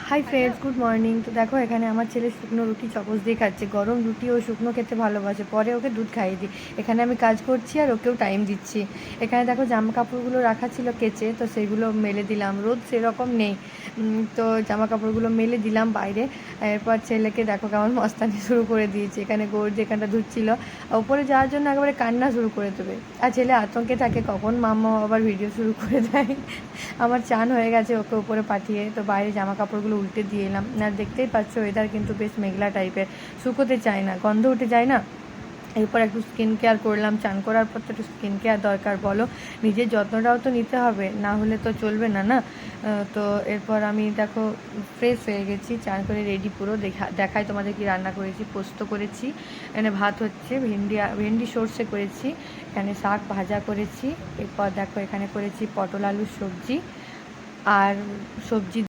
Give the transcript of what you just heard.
Hi friends, good morning. তো দেখো এখানে আমার ছেলে শুকনো রুটি চামচ দিয়ে খাচ্ছে। গরম রুটি ও শুকনো খেতে ভালোবাসে, পরে ওকে দুধ খাইয়ে দিই। এখানে আমি কাজ করছি আর ওকেও টাইম দিচ্ছি। এখানে দেখো জামা কাপড়গুলো রাখা ছিল কেচে, তো সেগুলো মেলে দিলাম। রোদ সেরকম নেই, তো জামা কাপড়গুলো মেলে দিলাম বাইরে। এরপর ছেলেকে দেখো কেমন মস্তানি শুরু করে দিয়েছে। এখানে গোড় যেখানটা ধুচ্ছিল, ওপরে যাওয়ার জন্য একেবারে কান্না শুরু করে দেবে। আর ছেলে আতঙ্কে থাকে কখন মাম্মা আবার ভিডিও শুরু করে দেয়। আমার চান হয়ে গেছে ওকে উপরে পাঠিয়ে, তো বাইরে জামা কাপড়গুলো উল্টে দিয়ে এলাম। আর দেখতেই পাচ্ছ ওয়েদার কিন্তু বেশ মেঘলা টাইপের, শুকোতে চায় না, গন্ধ উঠে যায় না। এরপর একটু স্কিন কেয়ার করলাম। চান করার পর তো একটু স্কিন কেয়ার দরকার, বলো। নিজের যত্নটাও তো নিতে হবে, না হলে তো চলবে না না। তো এরপর আমি দেখো ফ্রেশ হয়ে গেছি, চান করে রেডি পুরো। দেখাই তোমাদের কি রান্না করেছি। পোস্ত করেছি, এখানে ভাত হচ্ছে, ভেন্ডি সর্ষে করেছি, এখানে শাক ভাজা করেছি। এরপর দেখো এখানে করেছি পটল আলুর সবজি আর সবজি